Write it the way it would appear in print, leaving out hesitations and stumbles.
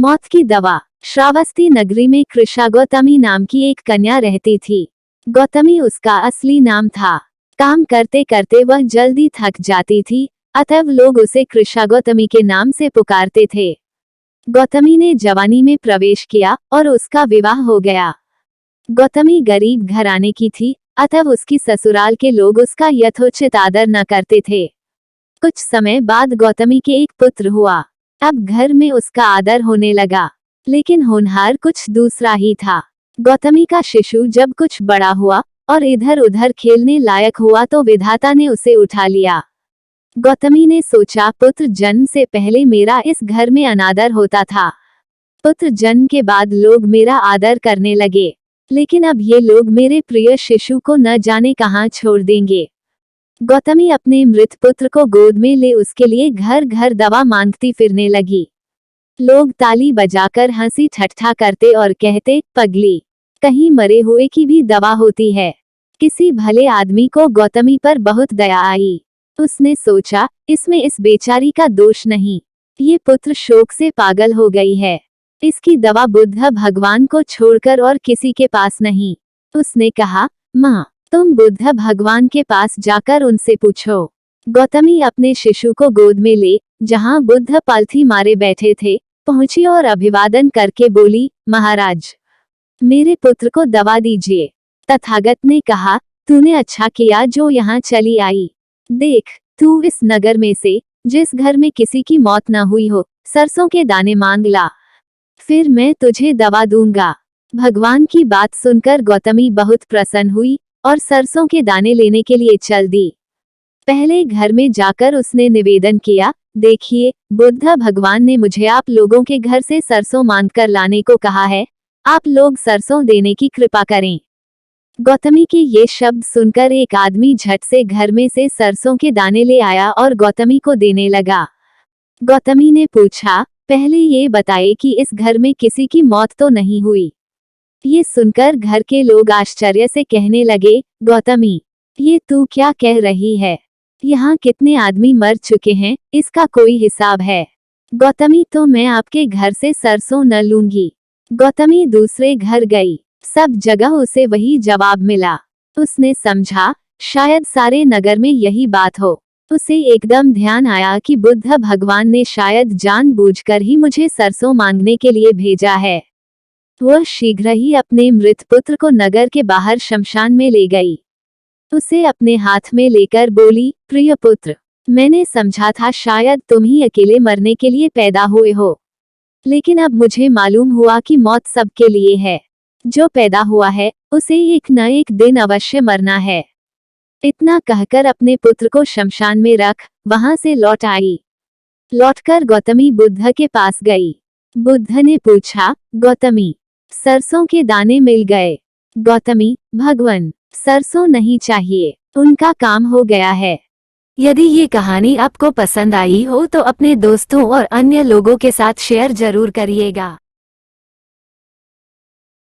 मौत की दवा। श्रावस्ती नगरी में कृषा गौतमी नाम की एक कन्या रहती थी। गौतमी उसका असली नाम था। काम करते करते वह जल्दी थक जाती थी, अतः लोग उसे कृषा गौतमी के नाम से पुकारते थे। गौतमी ने जवानी में प्रवेश किया और उसका विवाह हो गया। गौतमी गरीब घराने की थी, अतः उसकी ससुराल के लोग उसका यथोचित आदर न करते थे। कुछ समय बाद गौतमी के एक पुत्र हुआ। अब घर में उसका आदर होने लगा, लेकिन होनहार कुछ दूसरा ही था। गौतमी का शिशु जब कुछ बड़ा हुआ और इधर उधर खेलने लायक हुआ तो विधाता ने उसे उठा लिया। गौतमी ने सोचा, पुत्र जन्म से पहले मेरा इस घर में अनादर होता था। पुत्र जन्म के बाद लोग मेरा आदर करने लगे, लेकिन अब ये लोग मेरे प्रिय शिशु को न जाने कहां छोड़ देंगे। गौतमी अपने मृत पुत्र को गोद में ले उसके लिए घर घर दवा मांगती फिरने लगी। लोग ताली बजाकर हंसी ठट्ठा करते और कहते, पगली, कहीं मरे हुए की भी दवा होती है। किसी भले आदमी को गौतमी पर बहुत दया आई। उसने सोचा, इसमें इस बेचारी का दोष नहीं, ये पुत्र शोक से पागल हो गई है। इसकी दवा बुद्ध भगवान को छोड़कर और किसी के पास नहीं। उसने कहा, माँ, तुम बुद्ध भगवान के पास जाकर उनसे पूछो। गौतमी अपने शिशु को गोद में ले जहाँ बुद्ध पालथी मारे बैठे थे पहुंची और अभिवादन करके बोली, महाराज, मेरे पुत्र को दवा दीजिए। तथागत ने कहा, तूने अच्छा किया जो यहाँ चली आई। देख, तू इस नगर में से जिस घर में किसी की मौत न हुई हो, सरसों के दाने मांग ला, फिर मैं तुझे दवा दूंगा। भगवान की बात सुनकर गौतमी बहुत प्रसन्न हुई और सरसों के दाने लेने के लिए चल दी। पहले घर में जाकर उसने निवेदन किया, देखिए, बुद्ध भगवान ने मुझे आप लोगों के घर से सरसों मांगकर लाने को कहा है, आप लोग सरसों देने की कृपा करें। गौतमी के ये शब्द सुनकर एक आदमी झट से घर में से सरसों के दाने ले आया और गौतमी को देने लगा। गौतमी ने पूछा, पहले ये बताए कि इस घर में किसी की मौत तो नहीं हुई। ये सुनकर घर के लोग आश्चर्य से कहने लगे, गौतमी, ये तू क्या कह रही है? यहाँ कितने आदमी मर चुके हैं, इसका कोई हिसाब है। गौतमी, तो मैं आपके घर से सरसों न लूंगी। गौतमी दूसरे घर गई, सब जगह उसे वही जवाब मिला। उसने समझा, शायद सारे नगर में यही बात हो। उसे एकदम ध्यान आया कि बुद्ध भगवान ने शायद जानबूझकर ही मुझे सरसों मांगने के लिए भेजा है। वह शीघ्र ही अपने मृत पुत्र को नगर के बाहर शमशान में ले गई। उसे अपने हाथ में लेकर बोली, प्रिय पुत्र, मैंने समझा था शायद तुम ही अकेले मरने के लिए पैदा हुए हो, लेकिन अब मुझे मालूम हुआ कि मौत सबके लिए है। जो पैदा हुआ है उसे एक न एक दिन अवश्य मरना है। इतना कहकर अपने पुत्र को शमशान में रख वहां से लौट आई। लौटकर गौतमी बुद्ध के पास गई। बुद्ध ने पूछा, गौतमी, सरसों के दाने मिल गए? गौतमी, भगवान, सरसों नहीं चाहिए, उनका काम हो गया है। यदि ये कहानी आपको पसंद आई हो तो अपने दोस्तों और अन्य लोगों के साथ शेयर जरूर करिएगा।